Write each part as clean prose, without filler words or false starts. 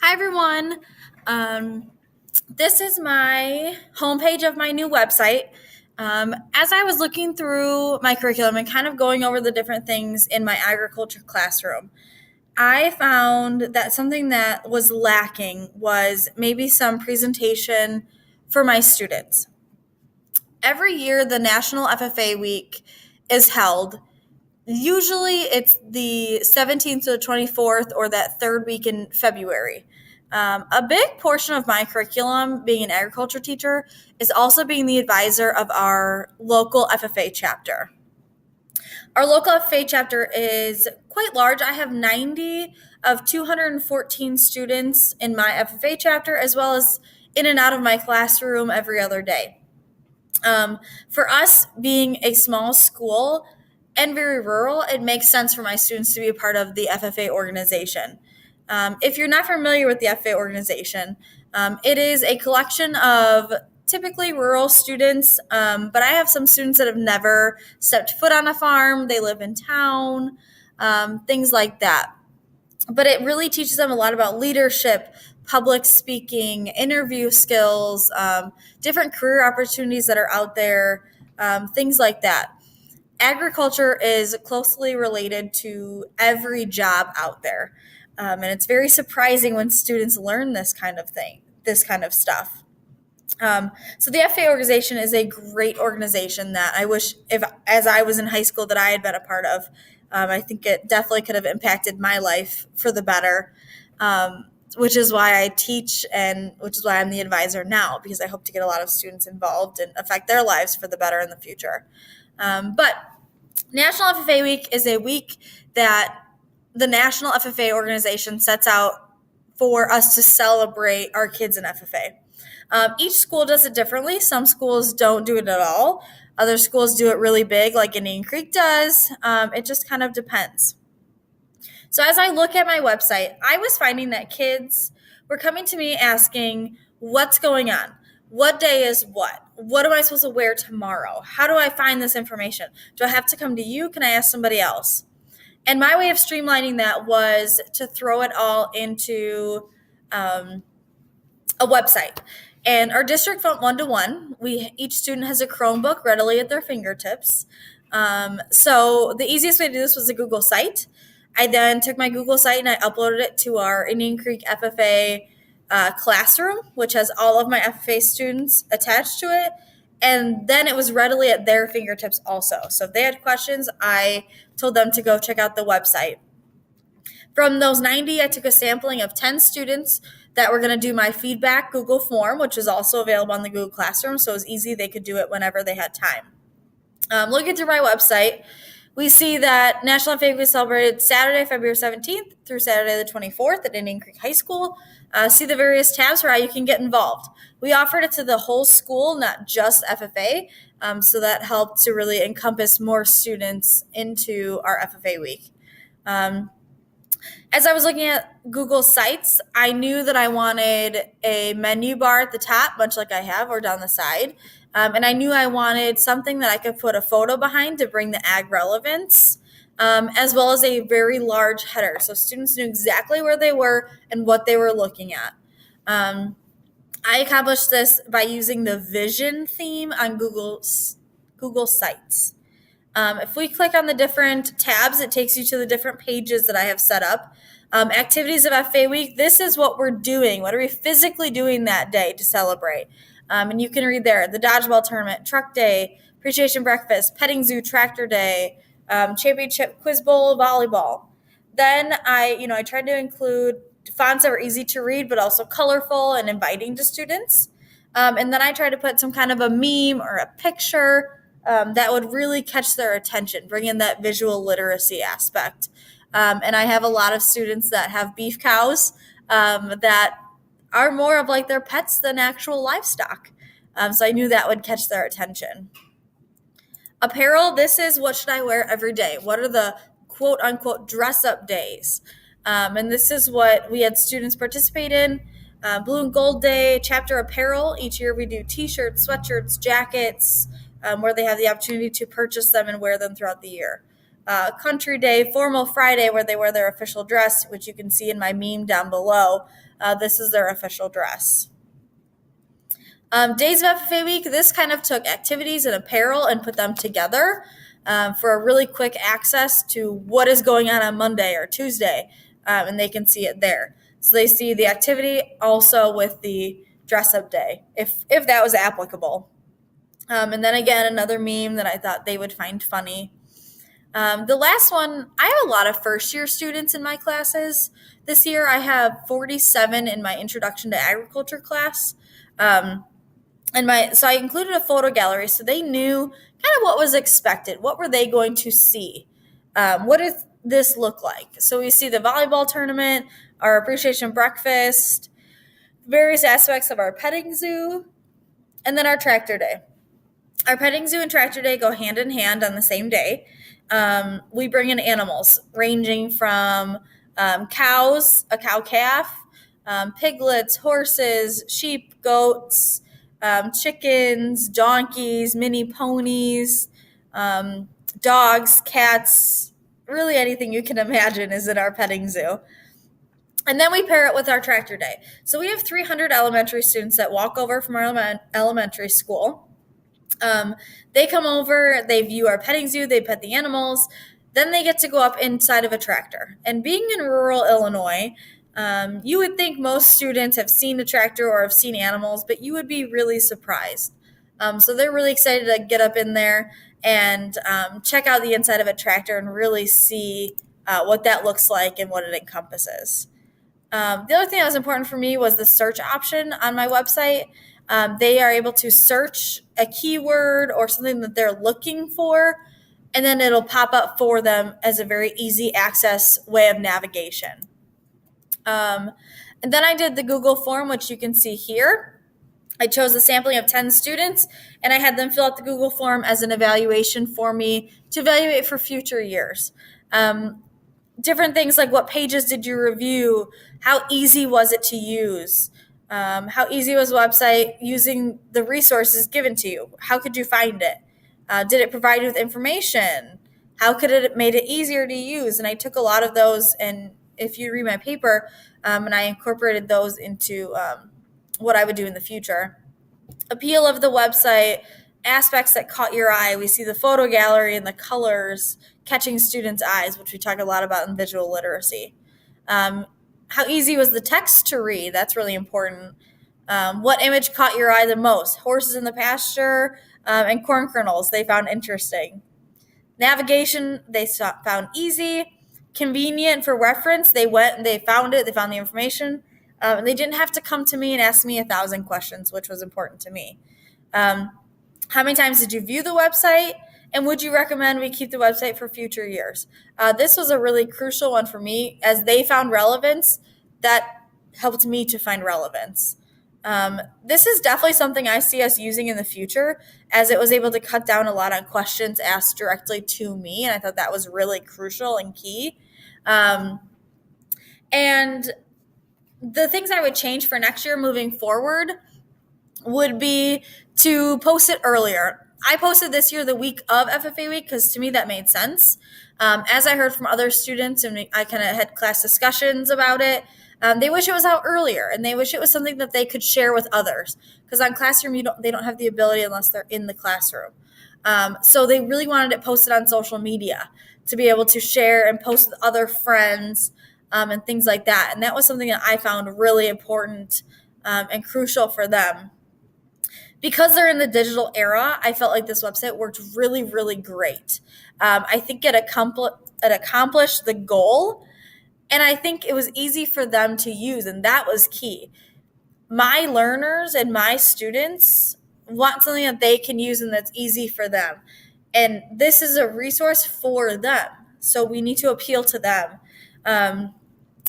Hi, everyone. Um, this is my homepage of my new website. As I was looking through my curriculum and kind of going over the different things in my agriculture classroom, I found that something that was lacking was maybe some presentation for my students. Every year, the National FFA Week is held. Usually it's the 17th to the 24th or that third week in February. A big portion of my curriculum, being an agriculture teacher, is also being the advisor of our local FFA chapter. Our local FFA chapter is quite large. I have 90 of 214 students in my FFA chapter, as well as in and out of my classroom every other day. For us being a small school and very rural, it makes sense for my students to be a part of the FFA organization. If you're not familiar with the FFA organization, it is a collection of typically rural students, but I have some students that have never stepped foot on a farm, they live in town, things like that. But it really teaches them a lot about leadership, public speaking, interview skills, different career opportunities that are out there, things like that. Agriculture is closely related to every job out there. And it's very surprising when students learn this kind of thing, this kind of stuff. So the FA organization is a great organization that I wish, if as I was in high school, that I had been a part of. I think it definitely could have impacted my life for the better, which is why I teach and which is why I'm the advisor now, because I hope to get a lot of students involved and affect their lives for the better in the future. But National FFA Week is a week that the National FFA organization sets out for us to celebrate our kids in FFA. Each school does it differently. Some schools don't do it at all. Other schools do it really big, like Indian Creek does. It just kind of depends. So as I look at my website, I was finding that kids were coming to me asking, what's going on? What day is what? What am I supposed to wear tomorrow? How do I find this information? Do I have to come to you? Can I ask somebody else? And my way of streamlining that was to throw it all into a website. And our district went 1-to-1. Each student has a Chromebook readily at their fingertips. So the easiest way to do this was a Google site. I then took my Google site and I uploaded it to our Indian Creek FFA classroom, which has all of my FFA students attached to it. And then it was readily at their fingertips also. So if they had questions, I told them to go check out the website. From those 90, I took a sampling of 10 students that were going to do my feedback Google form, which is also available on the Google Classroom. So it was easy. They could do it whenever they had time. Looking through my website, we see that National FFA Week was celebrated Saturday, February 17th through Saturday the 24th at Indian Creek High School. See the various tabs for how you can get involved. We offered it to the whole school, not just FFA, so that helped to really encompass more students into our FFA week. As I was looking at Google Sites, I knew that I wanted a menu bar at the top, much like I have, or down the side. And I knew I wanted something that I could put a photo behind to bring the ag relevance, as well as a very large header. So students knew exactly where they were and what they were looking at. I accomplished this by using the vision theme on Google Sites. If we click on the different tabs, it takes you to the different pages that I have set up. Activities of FA Week, this is what we're doing. What are we physically doing that day to celebrate? And you can read there, the dodgeball tournament, truck day, appreciation breakfast, petting zoo, tractor day, championship quiz bowl, volleyball. Then I tried to include fonts that were easy to read, but also colorful and inviting to students. And then I tried to put some kind of a meme or a picture that would really catch their attention, bring in that visual literacy aspect. And I have a lot of students that have beef cows that are more of like their pets than actual livestock. So I knew that would catch their attention. Apparel, this is what should I wear every day? What are the quote unquote dress up days? And this is what we had students participate in. Blue and Gold Day, chapter apparel. Each year we do t-shirts, sweatshirts, jackets, where they have the opportunity to purchase them and wear them throughout the year. Country Day, Formal Friday, where they wear their official dress, which you can see in my meme down below. This is their official dress. Days of FFA week, this kind of took activities and apparel and put them together for a really quick access to what is going on Monday or Tuesday, and they can see it there. So they see the activity also with the dress up day, if that was applicable. And then again, another meme that I thought they would find funny. The last one, I have a lot of first year students in my classes. This year I have 47 in my Introduction to Agriculture class. So I included a photo gallery so they knew kind of what was expected. What were they going to see? What does this look like? So we see the volleyball tournament, our appreciation breakfast, various aspects of our petting zoo, and then our tractor day. Our petting zoo and tractor day go hand in hand on the same day. We bring in animals ranging from cows, a cow calf, piglets, horses, sheep, goats, chickens, donkeys, mini ponies, dogs, cats, really anything you can imagine is in our petting zoo. And then we pair it with our tractor day. So we have 300 elementary students that walk over from our elementary school. They come over, they view our petting zoo, they pet the animals, then they get to go up inside of a tractor. And being in rural Illinois, you would think most students have seen a tractor or have seen animals, but you would be really surprised. So they're really excited to get up in there and check out the inside of a tractor and really see what that looks like and what it encompasses. The other thing that was important for me was the search option on my website. They are able to search a keyword or something that they're looking for, and then it'll pop up for them as a very easy access way of navigation. And then I did the Google form, which you can see here. I chose a sampling of 10 students, and I had them fill out the Google form as an evaluation for me to evaluate for future years. Different things like what pages did you review? How easy was it to use? How easy was the website using the resources given to you? How could you find it? Did it provide you with information? How could it have made it easier to use? And I took a lot of those, and if you read my paper, and I incorporated those into what I would do in the future. Appeal of the website, aspects that caught your eye. We see the photo gallery and the colors catching students' eyes, which we talk a lot about in visual literacy. How easy was the text to read? That's really important. What image caught your eye the most? Horses in the pasture and corn kernels they found interesting. Navigation they found easy. Convenient for reference. They went and they found it. They found the information. And they didn't have to come to me and ask me 1,000 questions, which was important to me. How many times did you view the website? And would you recommend we keep the website for future years? This was a really crucial one for me. As they found relevance, that helped me to find relevance. This is definitely something I see us using in the future, as it was able to cut down a lot on questions asked directly to me. And I thought that was really crucial and key. And the things I would change for next year moving forward would be to post it earlier. I posted this year the week of FFA week because to me that made sense. As I heard from other students, and I kind of had class discussions about it, they wish it was out earlier, and they wish it was something that they could share with others. Because on Classroom, they don't have the ability unless they're in the classroom. So they really wanted it posted on social media to be able to share and post with other friends and things like that. And that was something that I found really important and crucial for them. Because they're in the digital era, I felt like this website worked really, really great. I think it accomplished the goal, and I think it was easy for them to use, and that was key. My learners and my students want something that they can use and that's easy for them. And this is a resource for them, so we need to appeal to them. And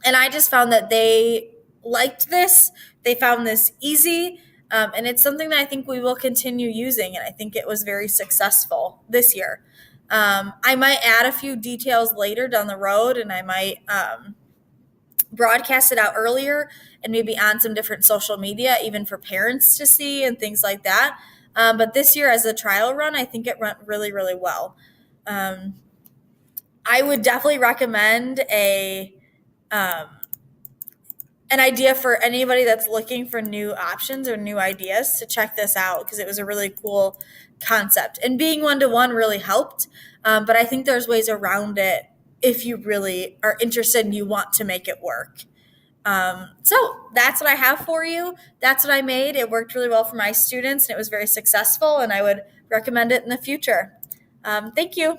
I just found that they liked this. They found this easy. And it's something that I think we will continue using, and I think it was very successful this year. I might add a few details later down the road, and I might broadcast it out earlier and maybe on some different social media, even for parents to see and things like that. But this year as a trial run, I think it went really, really well. I would definitely recommend um, an idea for anybody that's looking for new options or new ideas to check this out because it was a really cool concept. And being one to one really helped. But I think there's ways around it if you really are interested and you want to make it work. So that's what I have for you. That's what I made. It worked really well for my students and it was very successful, and I would recommend it in the future. Thank you.